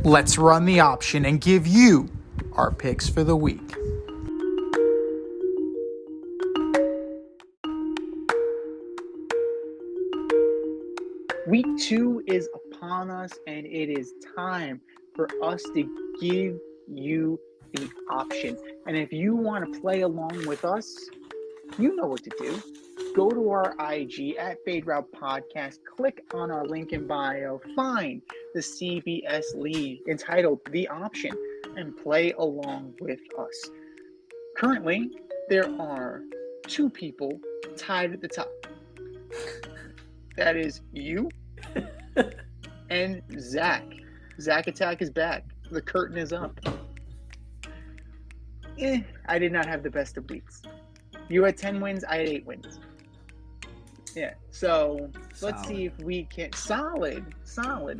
Let's run the option and give you our picks for the week. Week 2 is upon us, and it is time for us to give you the option. And if you want to play along with us, you know what to do. Go to our IG at Fade Route Podcast, click on our link in bio, find the CBS League entitled The Option, and play along with us. Currently, there are 2 people tied at the top. That is you and Zach. Zach Attack is back. The curtain is up. I did not have the best of weeks. You had 10 wins, I had 8 wins. Yeah, so let's see if we can... Solid,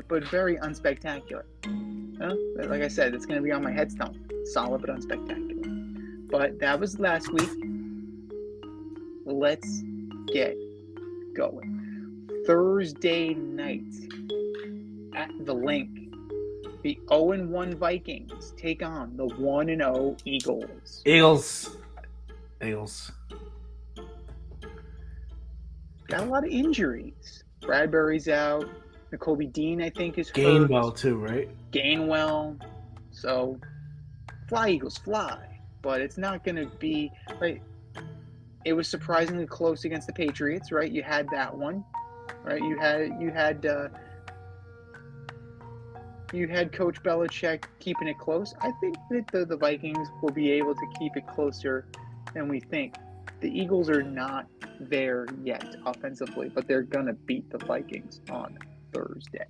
but very unspectacular. Like I said, it's going to be on my headstone. Solid, but unspectacular. But that was last week. Let's get going. Thursday night at the Link, the 0-1 Vikings take on the 1-0 Eagles. Eagles. Got a lot of injuries. Bradbury's out. Nakobe Dean, I think, is hurt. Gainwell too, right? Gainwell. So, fly, Eagles, fly. But it's not going to be... Right, it was surprisingly close against the Patriots, right? You had that one. Right, you had Coach Belichick keeping it close. I think that the Vikings will be able to keep it closer than we think. The Eagles are not there yet offensively, but they're gonna beat the Vikings on Thursday.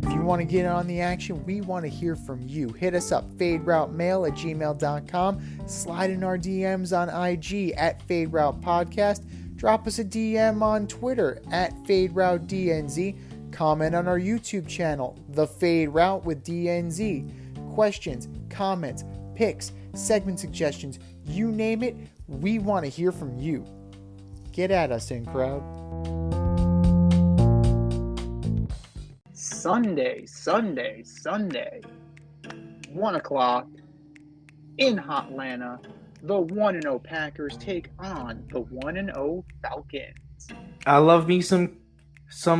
If you want to get on the action, we want to hear from you. Hit us up, faderoutemail@gmail.com. Slide in our DMs on IG at Fade Route Podcast. Drop us a DM on Twitter at FadeRouteDNZ. Comment on our YouTube channel, The Fade Route with DNZ. Questions, comments, picks, segment suggestions, you name it, we want to hear from you. Get at us, in crowd. Sunday, 1 o'clock in Hotlanta, the 1-0 Packers take on the 1-0 Falcons. I love me some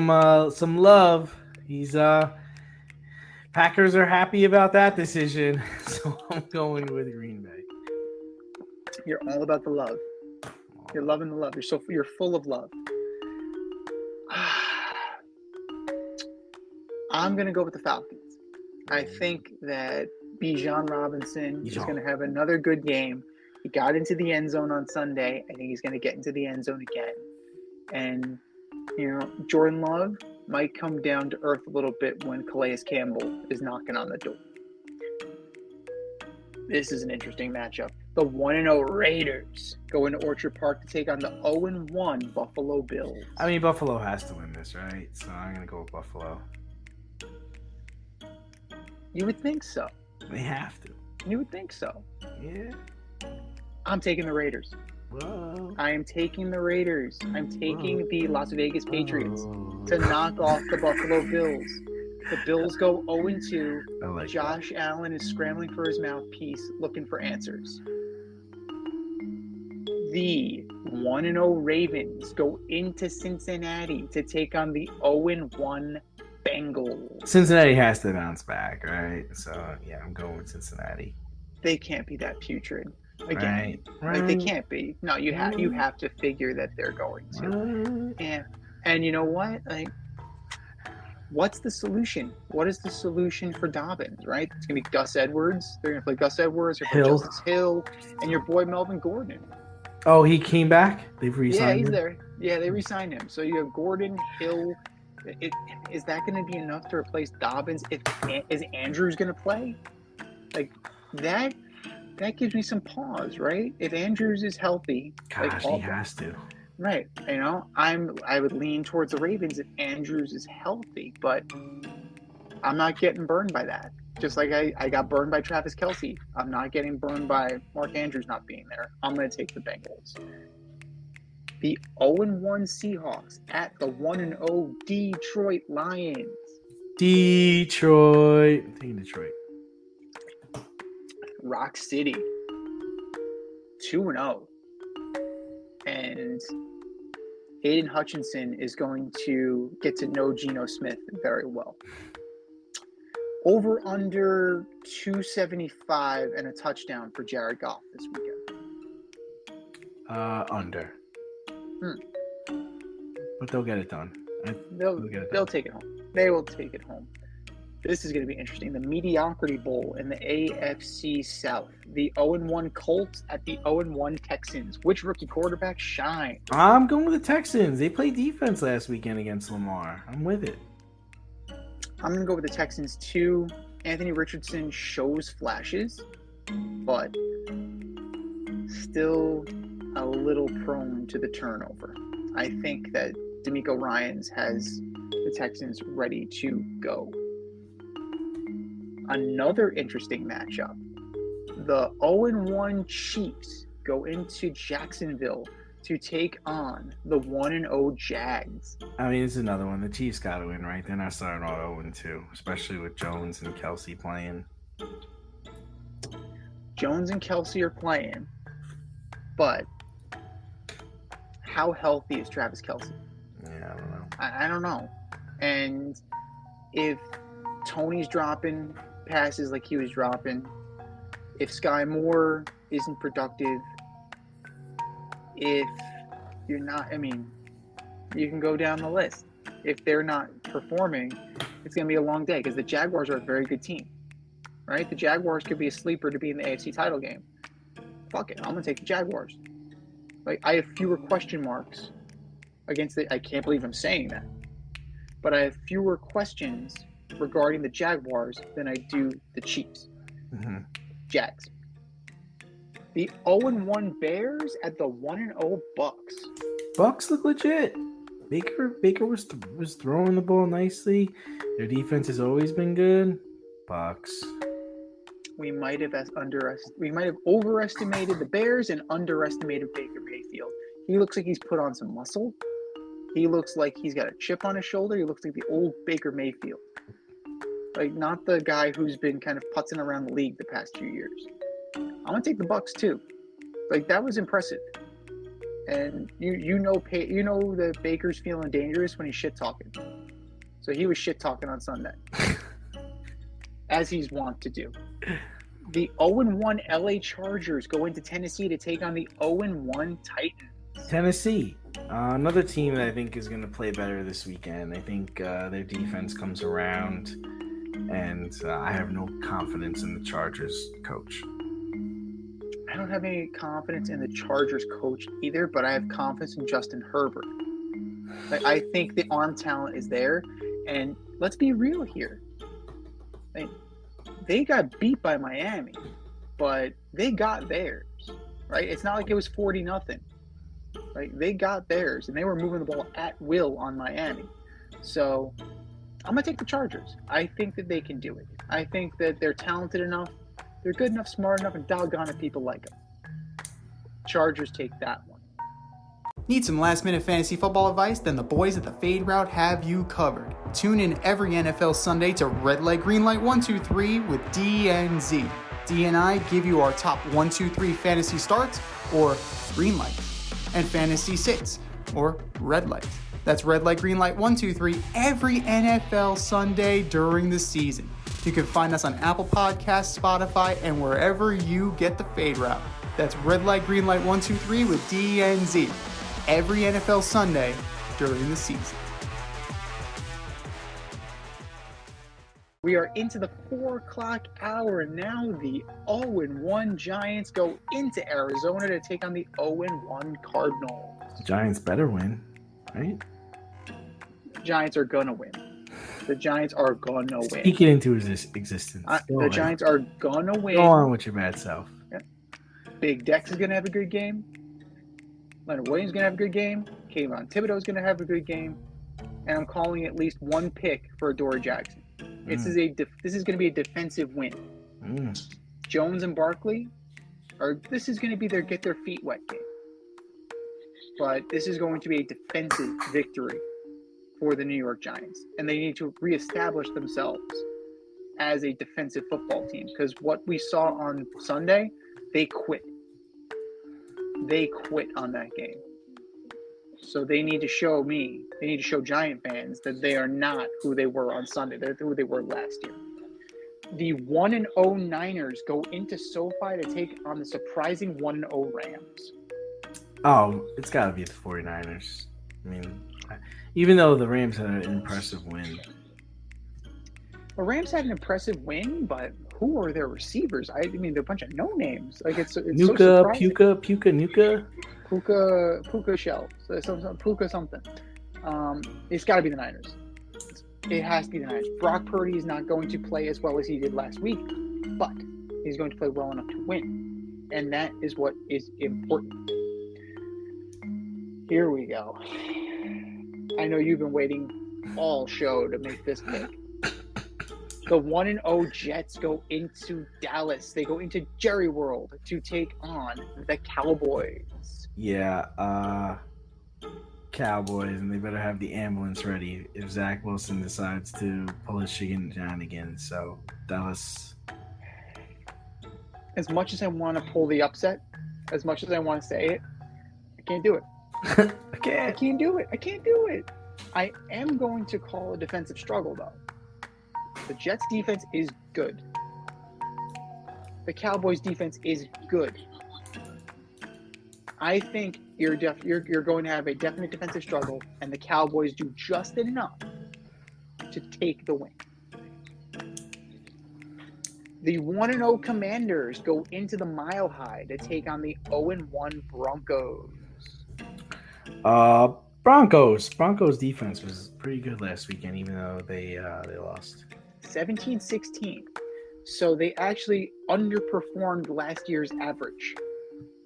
love. Packers are happy about that decision, so I'm going with Green Bay. You're all about the love. You're loving the love. You're full of love. I'm going to go with the Falcons. I think that Bijan Robinson is going to have another good game. He got into the end zone on Sunday. I think he's going to get into the end zone again. And, Jordan Love might come down to earth a little bit when Calais Campbell is knocking on the door. This is an interesting matchup. The 1-0 Raiders go into Orchard Park to take on the 0-1 Buffalo Bills. I mean, Buffalo has to win this, right? So I'm going to go with Buffalo. You would think so. They have to. You would think so. Yeah. I'm taking the Raiders. Whoa. I am taking the Raiders. I'm taking the Las Vegas Patriots to knock off the Buffalo Bills. The Bills go 0-2. Josh Allen is scrambling for his mouthpiece, looking for answers. The 1-0 Ravens go into Cincinnati to take on the 0-1 Bengals. Cincinnati has to bounce back, right? So, yeah, I'm going with Cincinnati. They can't be that putrid. Again, right. Like they can't be. No, you have to figure that they're going to. And you know what? Like, what's the solution? What is the solution for Dobbins? Right? It's gonna be Gus Edwards. They're gonna play Gus Edwards. They're gonna play Justice Hill, and your boy Melvin Gordon. Oh, he came back. They've re-signed him. Yeah, he's there. Yeah, they re-signed him. So you have Gordon, Hill. Is that going to be enough to replace Dobbins? Is Andrews going to play? Like that gives me some pause, right? If Andrews is healthy, he has to. Right. I would lean towards the Ravens if Andrews is healthy, but I'm not getting burned by that. Just like I got burned by Travis Kelce. I'm not getting burned by Mark Andrews not being there. I'm going to take the Bengals. The 0-1 Seahawks at the 1-0 Detroit Lions. Detroit. I'm taking Detroit. Rock City 2-0. And Aiden Hutchinson is going to get to know Geno Smith very well. Over under 275 and a touchdown for Jared Goff this weekend. Under. But they'll get it done. They'll take it home. They will take it home. This is going to be interesting. The Mediocrity Bowl in the AFC South. The 0-1 Colts at the 0-1 Texans. Which rookie quarterback shine? I'm going with the Texans. They played defense last weekend against Lamar. I'm with it. I'm going to go with the Texans too. Anthony Richardson shows flashes, but still a little prone to the turnover. I think that DeMeco Ryans has the Texans ready to go. Another interesting matchup. The 0-1 Chiefs go into Jacksonville to take on the 1-0 Jags. I mean, it's another one. The Chiefs got to win, right? They're not starting all 0-2, especially with Jones and Kelsey playing. Jones and Kelsey are playing, but how healthy is Travis Kelsey? Yeah, I don't know. I don't know. And if Tony's dropping passes like he was dropping, if Sky Moore isn't productive, if you're not, I mean, you can go down the list. If they're not performing, it's going to be a long day because the Jaguars are a very good team, right? The Jaguars could be a sleeper to be in the AFC title game. Fuck it. I'm going to take the Jaguars. Like, I have fewer question marks against I can't believe I'm saying that, but I have fewer questions regarding the Jaguars than I do the Chiefs. Mm-hmm. Jags. The 0-1 Bears at the 1-0 Bucks. Bucks look legit. Baker was throwing the ball nicely. Their defense has always been good. Bucks. We might have overestimated the Bears and underestimated Baker Mayfield. He looks like he's put on some muscle. He looks like he's got a chip on his shoulder. He looks like the old Baker Mayfield. Like, not the guy who's been kind of putzing around the league the past few years. I'm going to take the Bucks too. Like, that was impressive. And you know that Baker's feeling dangerous when he's shit-talking. So he was shit-talking on Sunday. As he's wont to do. The 0-1 LA Chargers go into Tennessee to take on the 0-1 Titans. Tennessee. Another team that I think is going to play better this weekend. I think their defense comes around, and I have no confidence in the Chargers coach. I don't have any confidence in the Chargers coach either, but I have confidence in Justin Herbert. Like, I think the arm talent is there, and let's be real here. Like, they got beat by Miami, but they got theirs, right? It's not like it was 40-0. Like, they got theirs, and they were moving the ball at will on Miami. So I'm going to take the Chargers. I think that they can do it. I think that they're talented enough. They're good enough, smart enough, and doggone it, people like them. Chargers take that one. Need some last-minute fantasy football advice? Then the boys at the Fade Route have you covered. Tune in every NFL Sunday to Red Light, Green Light 1, 2, 3 with DNZ. D and I give you our top 1, 2, 3 fantasy starts, or green light, and fantasy sits, or red light. That's Red Light, Green Light 1, 2, 3 every NFL Sunday during the season. You can find us on Apple Podcasts, Spotify, and wherever you get the Fade Route. That's Red Light, Green Light 1, 2, 3 with DNZ. Every NFL Sunday during the season. We are into the 4 o'clock hour, and now the 0-1 Giants go into Arizona to take on the 0-1 Cardinals. The Giants better win, right? The Giants are going to win. The Giants are going to win. Speak it into existence. The Giants are going to win. Go on with your bad self. Yeah. Big Dex is going to have a good game. Leonard Williams is going to have a good game. Kayvon Thibodeau is going to have a good game. And I'm calling at least one pick for Adoree Jackson. This is going to be a defensive win. Jones and Barkley this is going to be their get their feet wet game. but this is going to be a defensive victory for the New York Giants, and they need to reestablish themselves as a defensive football team, because what we saw on Sunday, they quit. They quit on that game. So they need to show Giant fans that they are not who they were on Sunday. They're who they were last year. The 1-0 Niners go into SoFi to take on the surprising 1-0 Rams. Oh, it's got to be the 49ers. I mean, even though the Rams had an impressive win. The Rams had an impressive win, but who are their receivers? I mean, they're a bunch of no-names. Like it's Nuka, so surprising. Nuka. Puka Shell. Puka something. It's got to be the Niners. It has to be the Niners. Brock Purdy is not going to play as well as he did last week, but he's going to play well enough to win. And that is what is important. Here we go. I know you've been waiting all show to make this pick. The 1-0 Jets go into Dallas. They go into Jerry World to take on the Cowboys. Yeah, Cowboys, and they better have the ambulance ready if Zach Wilson decides to pull his shenanigans. So Dallas. As much as I want to pull the upset, as much as I want to say it, I can't do it. I can't do it. I am going to call a defensive struggle, though. The Jets' defense is good. The Cowboys' defense is good. I think you're going to have a definite defensive struggle, and the Cowboys do just enough to take the win. The 1-0 Commanders go into the Mile High to take on the 0-1 Broncos. Broncos defense was pretty good last weekend, even though they lost 17-16. So they actually underperformed last year's average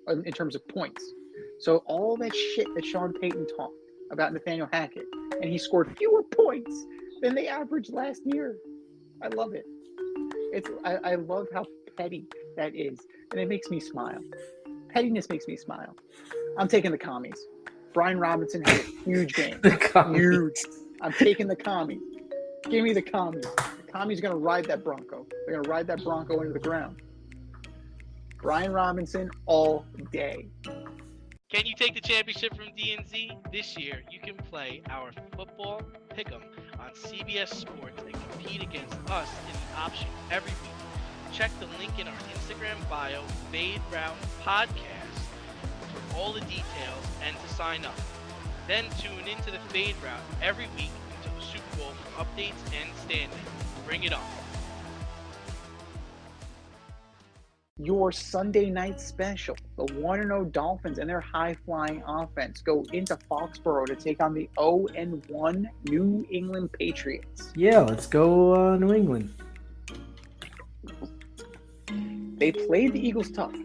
in terms of points. So all that shit that Sean Payton talked about Nathaniel Hackett, and he scored fewer points than they averaged last year. I love it. I love how petty that is, and it makes me smile. Pettiness makes me smile. I'm taking the commies. Brian Robinson had a huge game. Huge. I'm taking the commies. Give me the commies. The commies are going to ride that Bronco. They're going to ride that Bronco into the ground. Brian Robinson all day. Can you take the championship from DNZ? This year, you can play our football pick'em on CBS Sports and compete against us in the option every week. Check the link in our Instagram bio, Fade Route Podcast, for all the details and to sign up. Then tune into the Fade Route every week until the Super Bowl for updates and standings. Bring it on. Your Sunday night special, the 1-0 Dolphins and their high-flying offense go into Foxborough to take on the 0-1 New England Patriots. Yeah, let's go New England. They played the Eagles tough.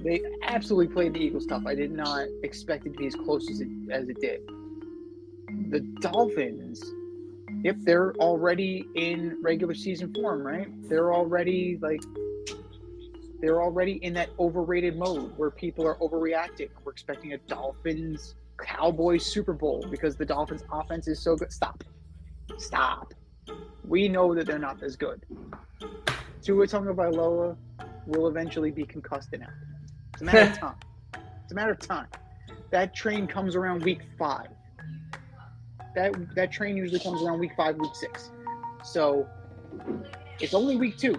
They absolutely played the Eagles tough. I did not expect it to be as close as it did. The Dolphins, yep, they're already in regular season form, right? They're already in that overrated mode where people are overreacting. We're expecting a Dolphins-Cowboys Super Bowl because the Dolphins' offense is so good. Stop. We know that they're not as good. Tua Tagovailoa will eventually be concussed and out. It's a matter of time. That train comes around week 5. That train usually comes around week 5, week 6. So it's only week 2.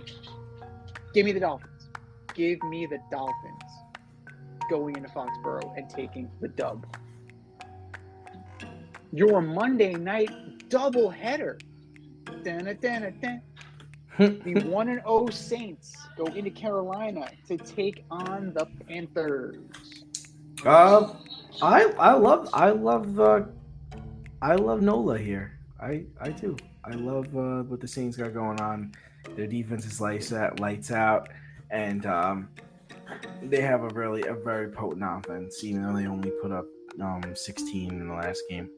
Give me the Dolphins. Give me the Dolphins going into Foxborough and taking the dub. Your Monday night doubleheader. The 1-0 Saints go into Carolina to take on the Panthers. I love Nola here. I do. I love what the Saints got going on. Their defense is lights out. And they have a very potent offense, even though they only put up 16 in the last game.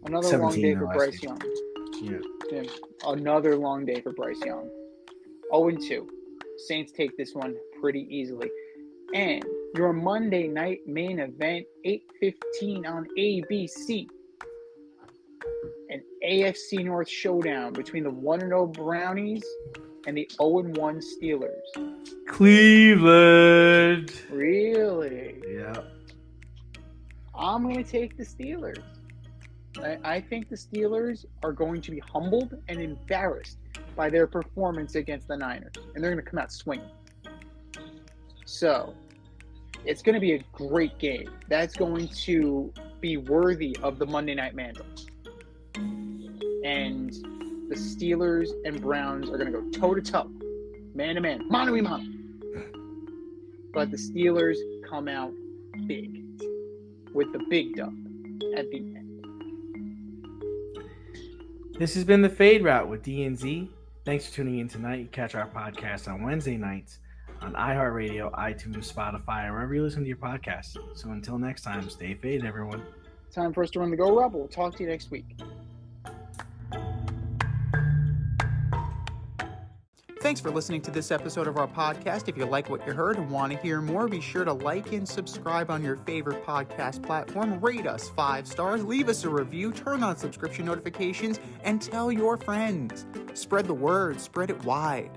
Another long day for Bryce Young. Yeah. Another long day for Bryce Young. 0-2. Saints take this one pretty easily. And Your Monday night main event, 8:15 on ABC. An AFC North showdown between the 1-0 Brownies and the 0-1 Steelers. Cleveland. Really? Yeah. I'm going to take the Steelers. I think the Steelers are going to be humbled and embarrassed by their performance against the Niners, and they're going to come out swinging. So, it's going to be a great game. That's going to be worthy of the Monday Night Mantle. And the Steelers and Browns are going to go toe-to-toe, man-to-man, mano-a-mano. But the Steelers come out big with the big dub at the end. This has been the Fade Route with DNZ. Thanks for tuning in tonight. You catch our podcast on Wednesday nights on iHeartRadio, iTunes, Spotify, or wherever you listen to your podcasts. So until next time, stay faded, everyone. Time for us to run the Go Rub. We'll talk to you next week. Thanks for listening to this episode of our podcast. If you like what you heard and want to hear more, be sure to like and subscribe on your favorite podcast platform. Rate us 5 stars, leave us a review, turn on subscription notifications, and tell your friends. Spread the word, spread it wide.